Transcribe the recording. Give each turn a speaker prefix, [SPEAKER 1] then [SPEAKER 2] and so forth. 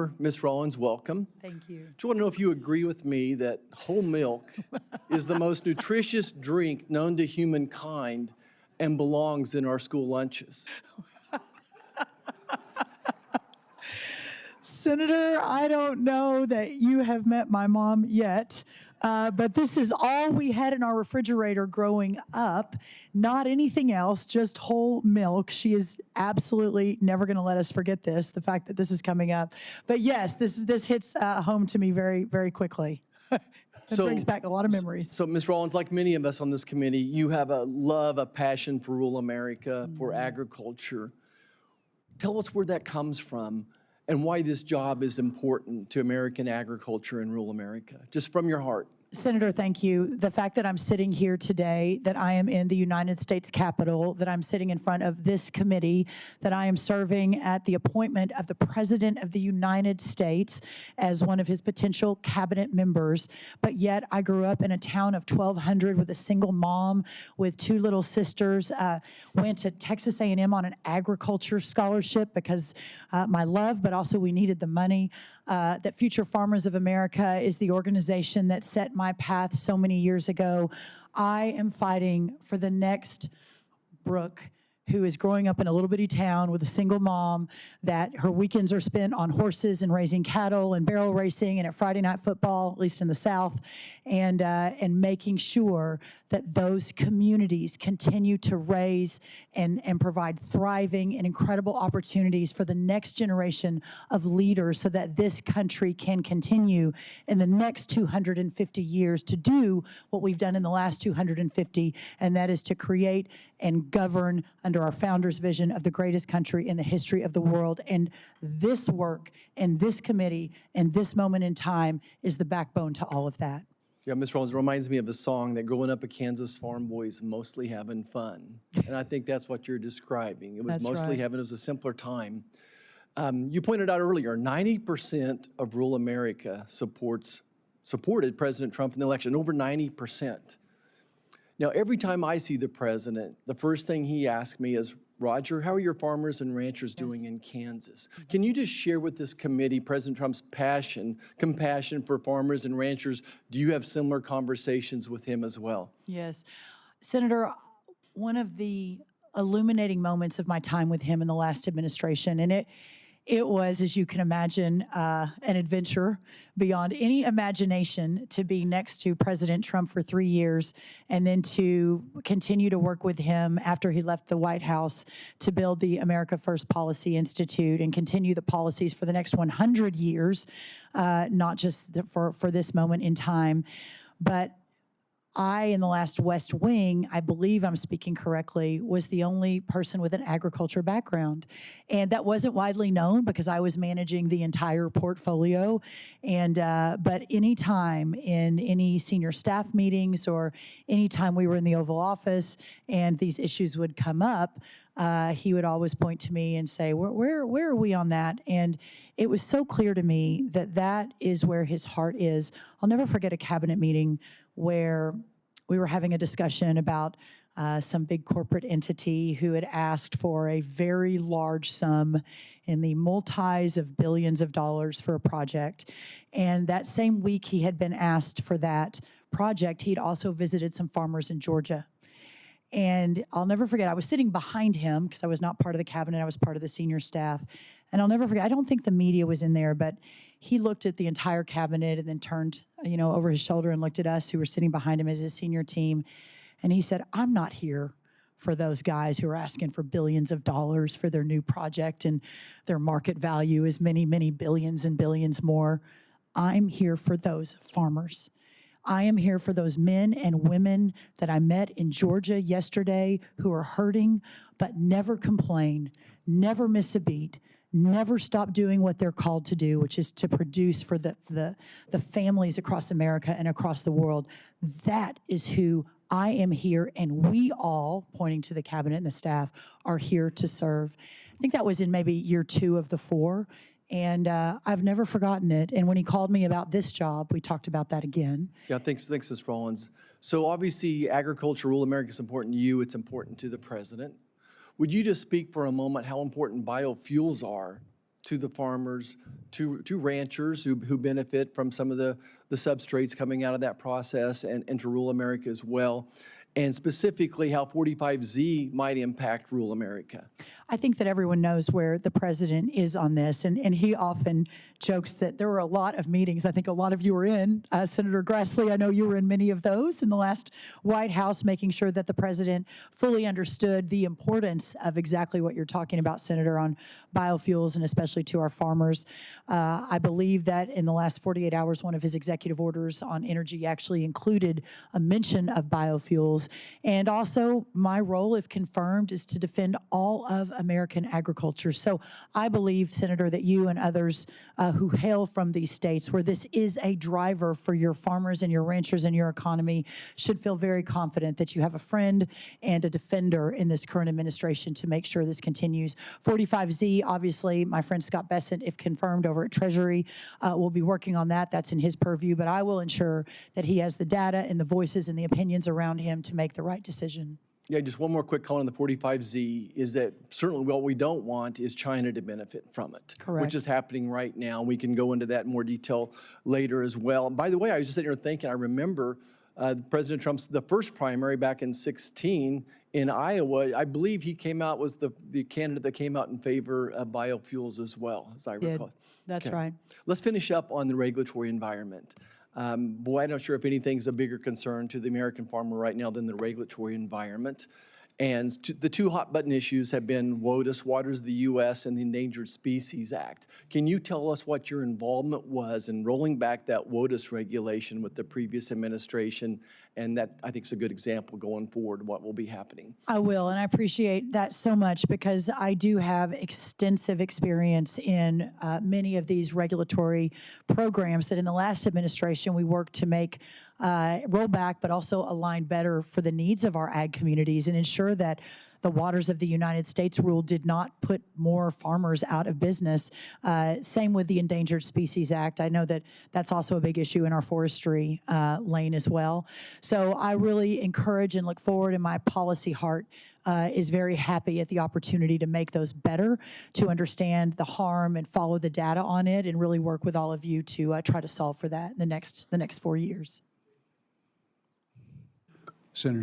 [SPEAKER 1] Senator. Ms. Rollins, welcome.
[SPEAKER 2] Thank you.
[SPEAKER 1] Just want to know if you agree with me that whole milk is the most nutritious drink known to humankind and belongs in our school lunches.
[SPEAKER 2] Senator, I don't know that you have met my mom yet, but this is all we had in our refrigerator growing up. Not anything else, just whole milk. She is absolutely never going to let us forget this, the fact that this is coming up. But yes, this hits home to me very, very quickly. It brings back a lot of memories.
[SPEAKER 1] So, Ms. Rollins, like many of us on this committee, you have a love, a passion for rural America, for agriculture. Tell us where that comes from and why this job is important to American agriculture in rural America, just from your heart.
[SPEAKER 2] Senator, thank you. The fact that I'm sitting here today, that I am in the United States Capitol, that I'm sitting in front of this committee, that I am serving at the appointment of the President of the United States as one of his potential cabinet members, but yet I grew up in a town of 1,200 with a single mom, with two little sisters, went to Texas A&M on an agriculture scholarship because my love, but also we needed the money. That Future Farmers of America is the organization that set my path so many years ago. I am fighting for the next Brooke, who is growing up in a little bitty town with a single mom, that her weekends are spent on horses and raising cattle and barrel racing and at Friday night football, at least in the South, and making sure that those communities continue to raise and provide thriving and incredible opportunities for the next generation of leaders so that this country can continue in the next 250 years to do what we've done in the last 250, and that is to create and govern under our founders' vision of the greatest country in the history of the world. And this work and this committee and this moment in time is the backbone to all of that.
[SPEAKER 1] Yeah, Ms. Rollins, reminds me of a song that growing up a Kansas farm boys mostly having fun. And I think that's what you're describing. It was
[SPEAKER 2] That's
[SPEAKER 1] mostly
[SPEAKER 2] right.
[SPEAKER 1] having, it was a simpler time. You pointed out earlier, 90% of rural America supported President Trump in the election, over 90%. Now, every time I see the president, the first thing he asks me is, Roger, how are your farmers and ranchers doing in Kansas? Can you just share with this committee President Trump's compassion for farmers and ranchers? Do you have similar conversations with him as well?
[SPEAKER 2] Yes. Senator, one of the illuminating moments of my time with him in the last administration, and it was, as you can imagine, an adventure beyond any imagination to be next to President Trump for 3 years and then to continue to work with him after he left the White House to build the America First Policy Institute and continue the policies for the next 100 years, not just for this moment in time. But I, in the last West Wing, I believe I'm speaking correctly, was the only person with an agriculture background. And that wasn't widely known because I was managing the entire portfolio. And but any time in any senior staff meetings or any time we were in the Oval Office and these issues would come up, he would always point to me and say, where are we on that? And it was so clear to me that that is where his heart is. I'll never forget a cabinet meeting where we were having a discussion about some big corporate entity who had asked for a very large sum in the multis of billions of dollars for a project. And that same week he had been asked for that project, he'd also visited some farmers in Georgia. And I'll never forget, I was sitting behind him because I was not part of the cabinet, I was part of the senior staff. And I'll never forget, I don't think the media was in there, but he looked at the entire cabinet and then turned, over his shoulder and looked at us who were sitting behind him as his senior team. And he said, I'm not here for those guys who are asking for billions of dollars for their new project and their market value is many, many billions and billions more. I'm here for those farmers. I am here for those men and women that I met in Georgia yesterday who are hurting but never complain, never miss a beat, never stop doing what they're called to do, which is to produce for the families across America and across the world. That is who I am here, and we all, pointing to the cabinet and the staff, are here to serve. I think that was in maybe year 2 of the 4, and I've never forgotten it. And when he called me about this job, we talked about that again.
[SPEAKER 1] Yeah, thanks, Ms. Rollins. So obviously, agriculture, rural America is important to you. It's important to the president. Would you just speak for a moment how important biofuels are to the farmers, to ranchers who benefit from some of the substrates coming out of that process, and to rural America as well, and specifically how 45Z might impact rural America?
[SPEAKER 2] I think that everyone knows where the president is on this, and he often jokes that there were a lot of meetings. I think a lot of you were in. Senator Grassley, I know you were in many of those in the last White House, making sure that the president fully understood the importance of exactly what you're talking about, Senator, on biofuels and especially to our farmers. I believe that in the last 48 hours, one of his executive orders on energy actually included a mention of biofuels. And also, my role, if confirmed, is to defend all of American agriculture. So I believe, Senator, that you and others who hail from these states where this is a driver for your farmers and your ranchers and your economy should feel very confident that you have a friend and a defender in this current administration to make sure this continues. 45Z, obviously, my friend Scott Bessent, if confirmed over at Treasury, will be working on that. That's in his purview, but I will ensure that he has the data and the voices and the opinions around him to make the right decision.
[SPEAKER 1] Yeah, just one more quick comment on the 45Z is that certainly what we don't want is China to benefit from it.
[SPEAKER 2] Correct.
[SPEAKER 1] Which is happening right now. We can go into that in more detail later as well. And by the way, I was just sitting here thinking, I remember President Trump's, the first primary back in 2016 in Iowa, I believe he came out, was the candidate that came out in favor of biofuels as well, as I recall.
[SPEAKER 2] That's right.
[SPEAKER 1] Let's finish up on the regulatory environment. Boy, I'm not sure if anything's a bigger concern to the American farmer right now than the regulatory environment. And the two hot button issues have been WOTUS, Waters of the U.S., and the Endangered Species Act. Can you tell us what your involvement was in rolling back that WOTUS regulation with the previous administration? And that, I think, is a good example going forward what will be happening.
[SPEAKER 2] I will, and I appreciate that so much because I do have extensive experience in many of these regulatory programs that in the last administration we worked to make roll back, but also align better for the needs of our ag communities and ensure that the Waters of the United States rule did not put more farmers out of business. Same with the Endangered Species Act. I know that that's also a big issue in our forestry lane as well. So I really encourage and look forward, and my policy heart is very happy at the opportunity to make those better, to understand the harm and follow the data on it, and really work with all of you to try to solve for that in the next 4 years.
[SPEAKER 3] Senator